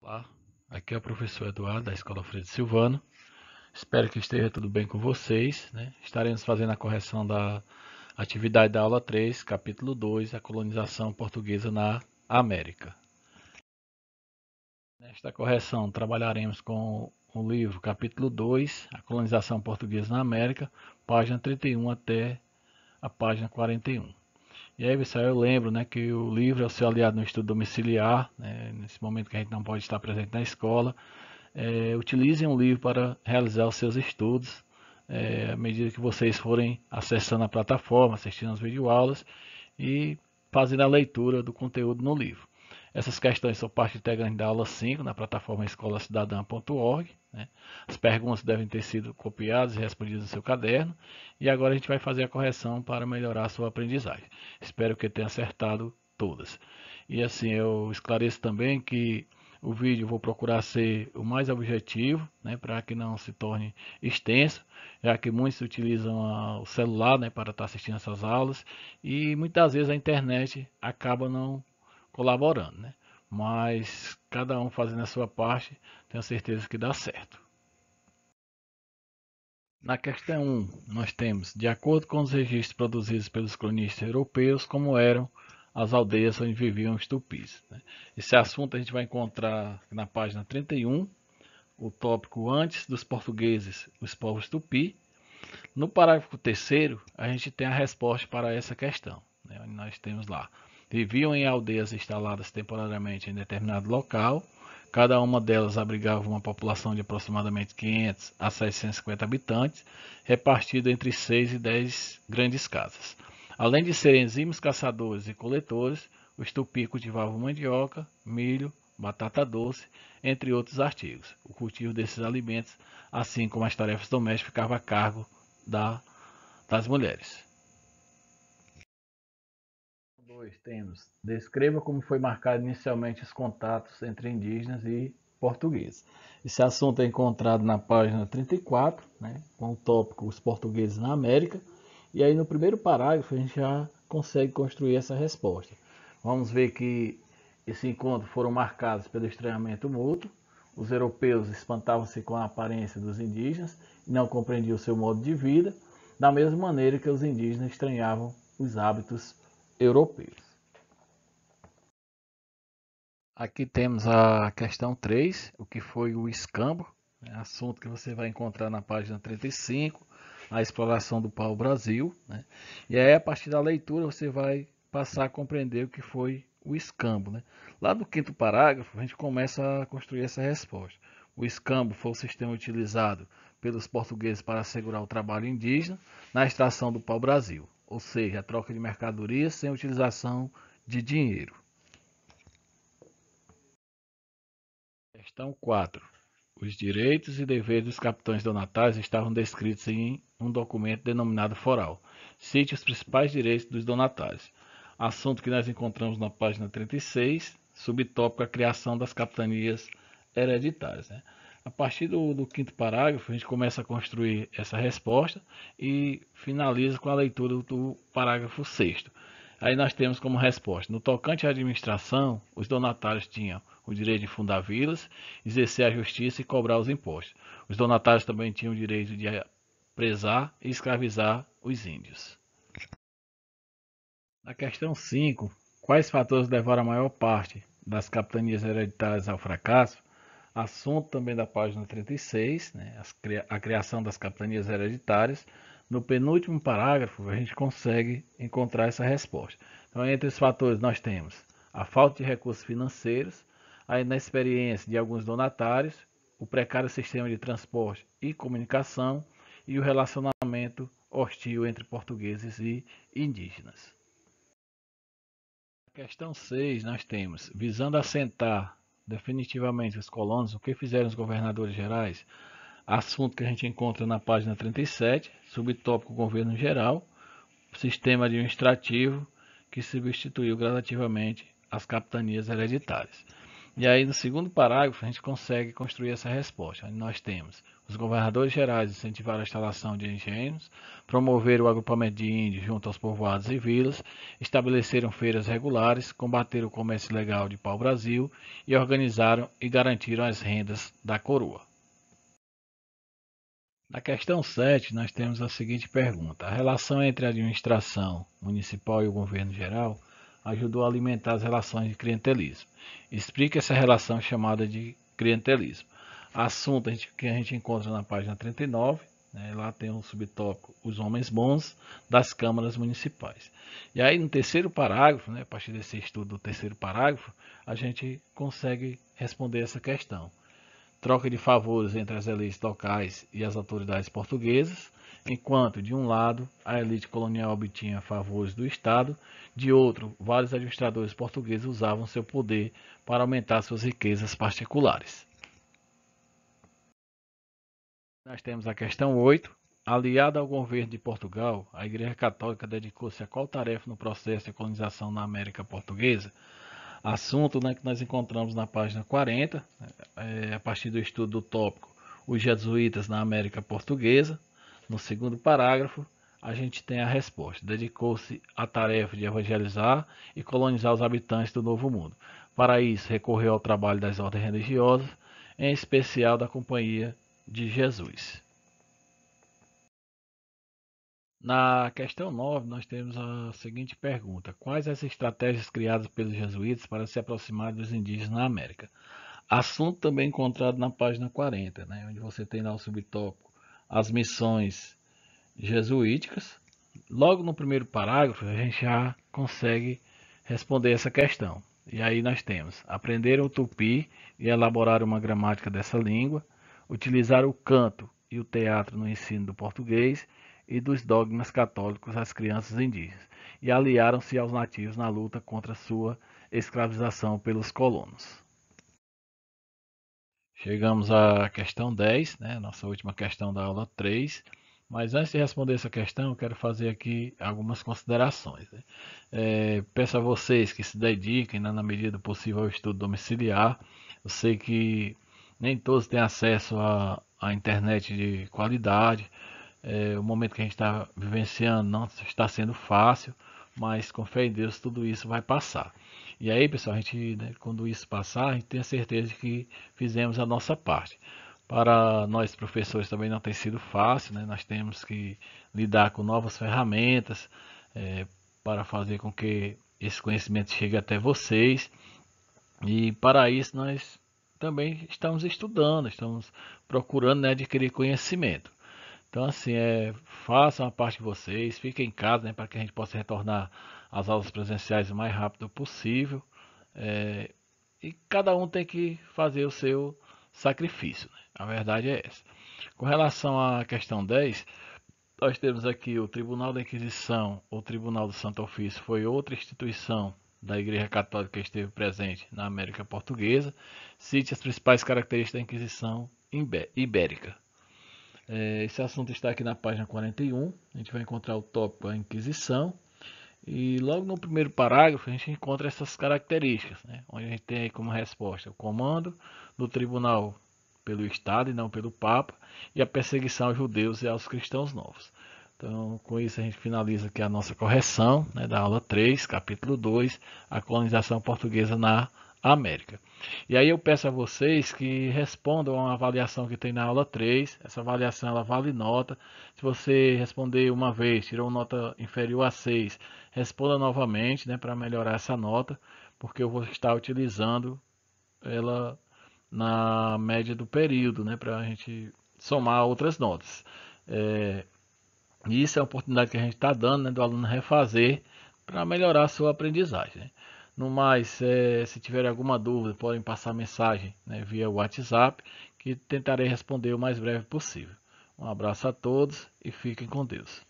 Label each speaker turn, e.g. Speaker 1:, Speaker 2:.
Speaker 1: Olá, aqui é o professor Eduardo da Escola Freire Silvano. Espero que esteja tudo bem com vocês, né? Estaremos fazendo a correção da atividade da aula 3, capítulo 2, a colonização portuguesa na América. Nesta correção, trabalharemos com o livro capítulo 2, a colonização portuguesa na América, página 31 até a página 41. E aí, pessoal, eu lembro, né, que o livro é o seu aliado no estudo domiciliar, né, nesse momento que a gente não pode estar presente na escola. Utilizem um livro para realizar os seus estudos, à medida que vocês forem acessando a plataforma, assistindo as videoaulas e fazendo a leitura do conteúdo no livro. Essas questões são parte integrante da aula 5 na plataforma escolacidadã.org. Né? As perguntas devem ter sido copiadas e respondidas no seu caderno. E agora a gente vai fazer a correção para melhorar a sua aprendizagem. Espero que tenha acertado todas. E assim, eu esclareço também que o vídeo eu vou procurar ser o mais objetivo, né, para que não se torne extenso, já que muitos utilizam o celular, né, para estar assistindo essas aulas e muitas vezes a internet acaba não colaborando, né? Mas cada um fazendo a sua parte, tenho certeza que dá certo. Na questão 1, nós temos, de acordo com os registros produzidos pelos cronistas europeus, como eram as aldeias onde viviam os tupis. Né? Esse assunto a gente vai encontrar na página 31, o tópico antes dos portugueses, os povos tupi. No parágrafo 3º, a gente tem a resposta para essa questão. Né? Onde nós temos lá, viviam em aldeias instaladas temporariamente em determinado local. Cada uma delas abrigava uma população de aproximadamente 500 a 750 habitantes, repartida entre 6 e 10 grandes casas. Além de serem exímios caçadores e coletores, os tupi cultivavam mandioca, milho, batata doce, entre outros artigos. O cultivo desses alimentos, assim como as tarefas domésticas, ficava a cargo das mulheres. 2. Temos, descreva como foi marcado inicialmente os contatos entre indígenas e portugueses. Esse assunto é encontrado na página 34, né, com o tópico Os Portugueses na América. E aí no primeiro parágrafo a gente já consegue construir essa resposta. Vamos ver que esse encontro foram marcados pelo estranhamento mútuo. Os europeus espantavam-se com a aparência dos indígenas e não compreendiam o seu modo de vida, da mesma maneira que os indígenas estranhavam os hábitos europeus. Aqui temos a questão 3, o que foi o escambo, né, assunto que você vai encontrar na página 35, a exploração do pau-brasil. Né, e aí, a partir da leitura, você vai passar a compreender o que foi o escambo. Né. Lá no quinto parágrafo, a gente começa a construir essa resposta. O escambo foi o sistema utilizado pelos portugueses para assegurar o trabalho indígena na extração do pau-brasil, ou seja, a troca de mercadorias sem utilização de dinheiro. Questão 4. Os direitos e deveres dos capitães donatários estavam descritos em um documento denominado foral. Cite os principais direitos dos donatários. Assunto que nós encontramos na página 36, subtópico a criação das capitanias hereditárias. Né? A partir do quinto parágrafo, a gente começa a construir essa resposta e finaliza com a leitura do parágrafo 6º. Aí nós temos como resposta, no tocante à administração, os donatários tinham o direito de fundar vilas, exercer a justiça e cobrar os impostos. Os donatários também tinham o direito de presar e escravizar os índios. Na questão 5, quais fatores levaram a maior parte das capitanias hereditárias ao fracasso? Assunto também da página 36, né, a criação das capitanias hereditárias. No penúltimo parágrafo, a gente consegue encontrar essa resposta. Então, entre os fatores, nós temos a falta de recursos financeiros, a inexperiência de alguns donatários, o precário sistema de transporte e comunicação e o relacionamento hostil entre portugueses e indígenas. Na questão 6, nós temos, visando assentar definitivamente os colonos, o que fizeram os governadores gerais? Assunto que a gente encontra na página 37, subtópico governo geral, sistema administrativo que substituiu gradativamente as capitanias hereditárias. E aí no segundo parágrafo a gente consegue construir essa resposta. Aí nós temos: os governadores gerais incentivaram a instalação de engenhos, promoveram o agrupamento de índios junto aos povoados e vilas, estabeleceram feiras regulares, combateram o comércio ilegal de pau-brasil e organizaram e garantiram as rendas da coroa. Na questão 7, nós temos a seguinte pergunta: a relação entre a administração municipal e o governo geral ajudou a alimentar as relações de clientelismo. Explique essa relação chamada de clientelismo. Assunto que a gente encontra na página 39, né, lá tem um subtópico: os homens bons das câmaras municipais. E aí no terceiro parágrafo, né, a partir desse estudo do terceiro parágrafo, a gente consegue responder essa questão: troca de favores entre as elites locais e as autoridades portuguesas, enquanto, de um lado, a elite colonial obtinha favores do Estado, de outro, vários administradores portugueses usavam seu poder para aumentar suas riquezas particulares. Nós temos a questão 8. Aliada ao governo de Portugal, a Igreja Católica dedicou-se a qual tarefa no processo de colonização na América Portuguesa? Assunto, né, que nós encontramos na página 40, a partir do estudo do tópico Os Jesuítas na América Portuguesa. No segundo parágrafo, a gente tem a resposta: dedicou-se à tarefa de evangelizar e colonizar os habitantes do Novo Mundo. Para isso, recorreu ao trabalho das ordens religiosas, em especial da Companhia de Jesus. Na questão 9, nós temos a seguinte pergunta: quais as estratégias criadas pelos jesuítas para se aproximar dos indígenas na América? Assunto também encontrado na página 40, né, onde você tem lá o subtópico as missões jesuíticas. Logo no primeiro parágrafo, a gente já consegue responder essa questão. E aí nós temos: aprender o tupi e elaborar uma gramática dessa língua, utilizar o canto e o teatro no ensino do português e dos dogmas católicos às crianças indígenas, e aliaram-se aos nativos na luta contra sua escravização pelos colonos. Chegamos à questão 10, né, nossa última questão da aula 3. Mas antes de responder essa questão, eu quero fazer aqui algumas considerações. Né? Peço a vocês que se dediquem, né, na medida do possível, ao estudo domiciliar. Eu sei que nem todos têm acesso à internet de qualidade. O momento que a gente está vivenciando não está sendo fácil, mas com fé em Deus tudo isso vai passar. E aí, pessoal, a gente, né, quando isso passar, a gente tem a certeza de que fizemos a nossa parte. Para nós professores também não tem sido fácil, né? Nós temos que lidar com novas ferramentas para fazer com que esse conhecimento chegue até vocês. E para isso nós também estamos estudando, estamos procurando, né, adquirir conhecimento. Então, assim, façam a parte de vocês, fiquem em casa, né, para que a gente possa retornar às aulas presenciais o mais rápido possível. E cada um tem que fazer o seu sacrifício, né? A verdade é essa. Com relação à questão 10, nós temos aqui o Tribunal da Inquisição, ou Tribunal do Santo Ofício, foi outra instituição da Igreja Católica que esteve presente na América Portuguesa. Cite as principais características da Inquisição Ibérica. Esse assunto está aqui na página 41. A gente vai encontrar o tópico a Inquisição. E logo no primeiro parágrafo a gente encontra essas características, né? Onde a gente tem aí como resposta o comando do tribunal pelo Estado e não pelo Papa, e a perseguição aos judeus e aos cristãos novos. Então, com isso a gente finaliza aqui a nossa correção, né, da aula 3, capítulo 2, a colonização portuguesa na América. E aí eu peço a vocês que respondam a uma avaliação que tem na aula 3. Essa avaliação ela vale nota. Se você responder uma vez, tirou nota inferior a 6, responda novamente, né, para melhorar essa nota, porque eu vou estar utilizando ela na média do período, né, para a gente somar outras notas. Isso é a oportunidade que a gente está dando, né, do aluno refazer para melhorar a sua aprendizagem. Né? No mais, se tiver alguma dúvida, podem passar mensagem, né, via WhatsApp, que tentarei responder o mais breve possível. Um abraço a todos e fiquem com Deus.